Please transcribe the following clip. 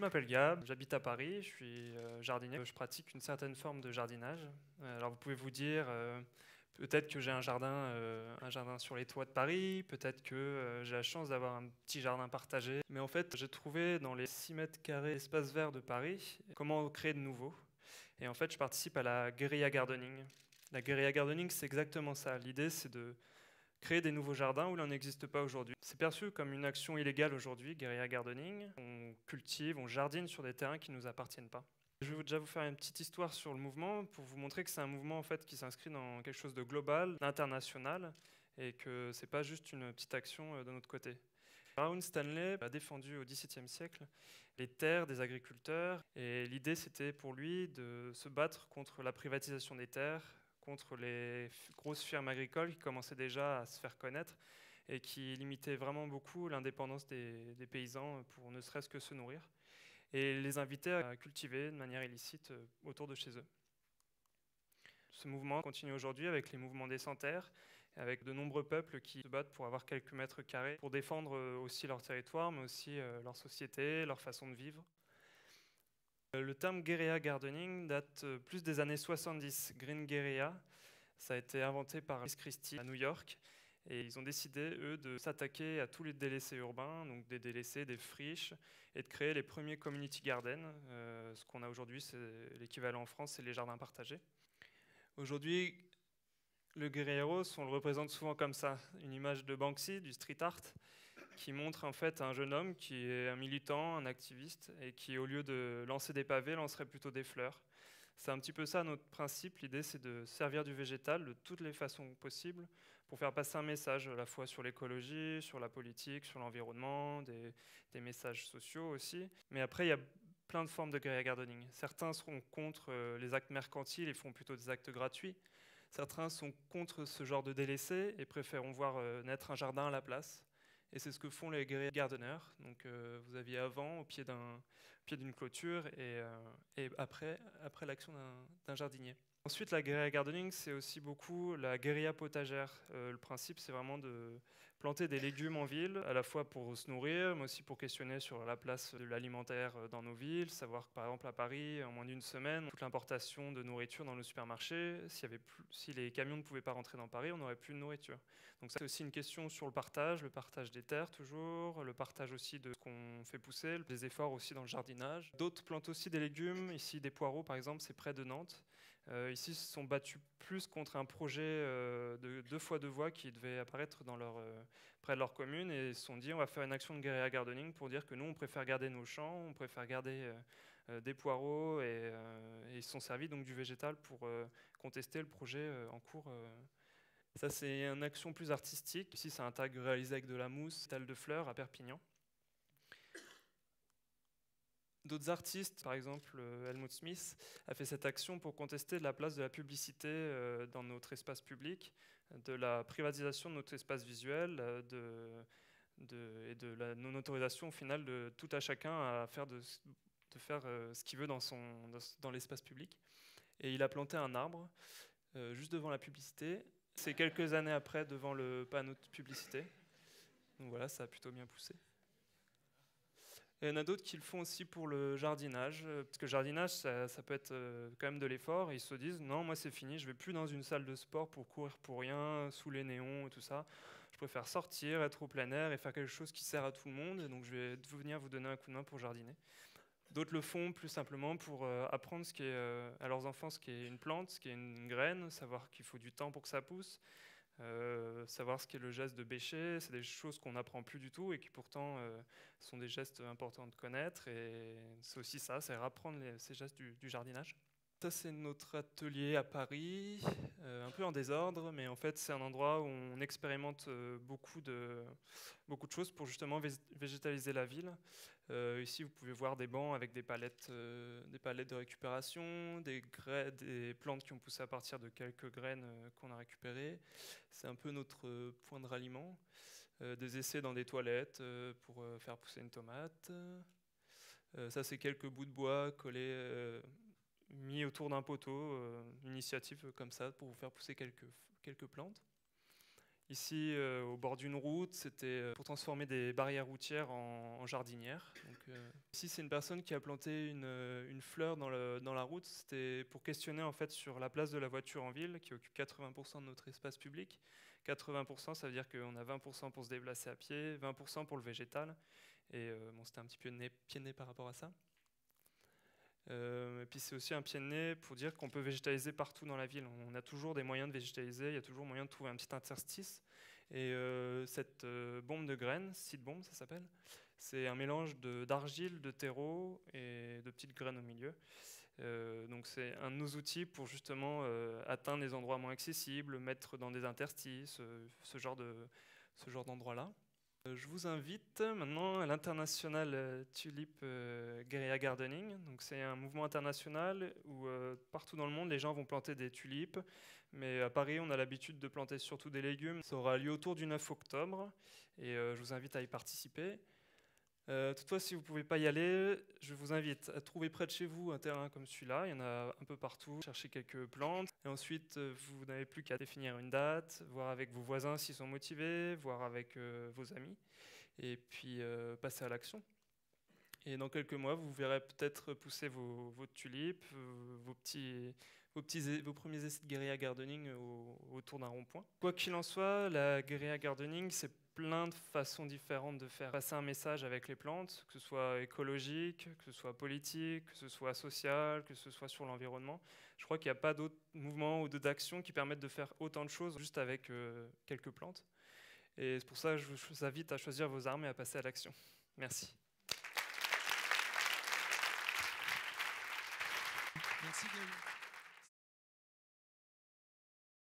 m'appelle Gab, j'habite à Paris, je suis jardinier. Je pratique une certaine forme de jardinage. Alors vous pouvez vous dire, peut-être que j'ai un jardin sur les toits de Paris, peut-être que j'ai la chance d'avoir un petit jardin partagé. Mais en fait, j'ai trouvé dans les 6 mètres carrés d'espace vert de Paris comment créer de nouveau. Et en fait, je participe à la guérilla gardening. La guérilla gardening, c'est exactement ça. L'idée, c'est de créer des nouveaux jardins où il n'en existe pas aujourd'hui. C'est perçu comme une action illégale aujourd'hui, guérilla gardening. On cultive, on jardine sur des terrains qui ne nous appartiennent pas. Je vais déjà vous faire une petite histoire sur le mouvement pour vous montrer que c'est un mouvement en fait, qui s'inscrit dans quelque chose de global, d'international, et que ce n'est pas juste une petite action de notre côté. Brown Stanley a défendu au XVIIe siècle les terres des agriculteurs, et l'idée c'était pour lui de se battre contre la privatisation des terres, contre les grosses firmes agricoles qui commençaient déjà à se faire connaître et qui limitaient vraiment beaucoup l'indépendance des paysans pour ne serait-ce que se nourrir, et les inviter à cultiver de manière illicite autour de chez eux. Ce mouvement continue aujourd'hui avec les mouvements des sans-terre, avec de nombreux peuples qui se battent pour avoir quelques mètres carrés, pour défendre aussi leur territoire, mais aussi leur société, leur façon de vivre. Le terme guérilla gardening date plus des années 70. Green guérilla, ça a été inventé par Chris Christie à New York. Et ils ont décidé, eux, de s'attaquer à tous les délaissés urbains, donc des délaissés, des friches, et de créer les premiers community gardens. Ce qu'on a aujourd'hui, c'est l'équivalent en France, c'est les jardins partagés. Aujourd'hui, le guerrieros, on le représente souvent comme ça, une image de Banksy, du street art, qui montre en fait un jeune homme qui est un militant, un activiste, et qui, au lieu de lancer des pavés, lancerait plutôt des fleurs. C'est un petit peu ça notre principe. L'idée, c'est de servir du végétal de toutes les façons possibles pour faire passer un message à la fois sur l'écologie, sur la politique, sur l'environnement, des messages sociaux aussi. Mais après, il y a plein de formes de guérilla gardening. Certains seront contre les actes mercantiles et font plutôt des actes gratuits. Certains sont contre ce genre de délaissés et préféreront voir naître un jardin à la place. Et c'est ce que font les guerriers gardeners. Donc vous aviez avant au pied d'une clôture et après l'action d'un jardinier. Ensuite, la guérilla gardening, c'est aussi beaucoup la guérilla potagère. Le principe, c'est vraiment de planter des légumes en ville, à la fois pour se nourrir, mais aussi pour questionner sur la place de l'alimentaire dans nos villes. Savoir que, par exemple, à Paris, en moins d'une semaine, toute l'importation de nourriture dans le supermarché, si les camions ne pouvaient pas rentrer dans Paris, on n'aurait plus de nourriture. Donc ça, c'est aussi une question sur le partage des terres toujours, le partage aussi de ce qu'on fait pousser, des efforts aussi dans le jardinage. D'autres plantent aussi des légumes, ici des poireaux par exemple, c'est près de Nantes. Ici, ils se sont battus plus contre un projet de 2x2 voies qui devait apparaître près de leur commune, et ils se sont dit on va faire une action de guérilla gardening pour dire que nous on préfère garder nos champs, on préfère garder des poireaux, et ils se sont servis donc du végétal pour contester le projet en cours. Ça, c'est une action plus artistique. Ici, c'est un tag réalisé avec de la mousse, telle de fleurs à Perpignan. D'autres artistes, par exemple Helmut Smith, a fait cette action pour contester la place de la publicité dans notre espace public, de la privatisation de notre espace visuel, et de la non-autorisation au final de tout à chacun à faire ce qu'il veut dans l'espace public. Et il a planté un arbre juste devant la publicité. C'est quelques années après devant le panneau de publicité. Donc voilà, ça a plutôt bien poussé. Et il y en a d'autres qui le font aussi pour le jardinage, parce que le jardinage, ça peut être quand même de l'effort. Ils se disent, non, moi c'est fini, je vais plus dans une salle de sport pour courir pour rien, sous les néons et tout ça. Je préfère sortir, être au plein air et faire quelque chose qui sert à tout le monde. Et donc je vais venir vous donner un coup de main pour jardiner. D'autres le font plus simplement pour apprendre à leurs enfants ce qu'est une plante, ce qu'est une graine, savoir qu'il faut du temps pour que ça pousse. Savoir ce qu'est le geste de bêcher, c'est des choses qu'on n'apprend plus du tout et qui pourtant sont des gestes importants de connaître. Et c'est aussi ça, c'est apprendre ces gestes du jardinage. Ça, c'est notre atelier à Paris, un peu en désordre, mais en fait, c'est un endroit où on expérimente beaucoup de choses pour justement végétaliser la ville. Ici, vous pouvez voir des bancs avec des palettes de récupération, des plantes qui ont poussé à partir de quelques graines qu'on a récupérées. C'est un peu notre point de ralliement. Des essais dans des toilettes pour faire pousser une tomate. Ça, c'est quelques bouts de bois collés, mis autour d'un poteau, une initiative comme ça pour vous faire pousser quelques plantes. Ici, au bord d'une route, c'était pour transformer des barrières routières en jardinières. Donc, ici, c'est une personne qui a planté une fleur dans la route. C'était pour questionner en fait sur la place de la voiture en ville, qui occupe 80% de notre espace public. 80%, ça veut dire qu'on a 20% pour se déplacer à pied, 20% pour le végétal. Et bon, c'était un petit peu pied de nez par rapport à ça. Et puis c'est aussi un pied de nez pour dire qu'on peut végétaliser partout dans la ville. On a toujours des moyens de végétaliser, il y a toujours moyen de trouver un petit interstice. Et cette bombe de graines, seed bomb ça s'appelle, c'est un mélange d'argile, de terreau et de petites graines au milieu. Donc c'est un de nos outils pour justement atteindre les endroits moins accessibles, mettre dans des interstices, ce genre d'endroits-là. Je vous invite maintenant à l'International Tulip Guerilla Gardening. Donc c'est un mouvement international où partout dans le monde les gens vont planter des tulipes, mais à Paris on a l'habitude de planter surtout des légumes. Ça aura lieu autour du 9 octobre et je vous invite à y participer. Toutefois, si vous ne pouvez pas y aller, je vous invite à trouver près de chez vous un terrain comme celui-là. Il y en a un peu partout. Cherchez quelques plantes. Et ensuite, vous n'avez plus qu'à définir une date, voir avec vos voisins s'ils sont motivés, voir avec vos amis. Et puis, passer à l'action. Et dans quelques mois, vous verrez peut-être pousser vos tulipes, vos premiers essais de guérilla gardening autour d'un rond-point. Quoi qu'il en soit, la guérilla gardening, c'est plein de façons différentes de faire passer un message avec les plantes, que ce soit écologique, que ce soit politique, que ce soit social, que ce soit sur l'environnement. Je crois qu'il n'y a pas d'autres mouvements ou d'autres actions qui permettent de faire autant de choses juste avec quelques plantes. Et c'est pour ça que je vous invite à choisir vos armes et à passer à l'action. Merci. Merci Gaël.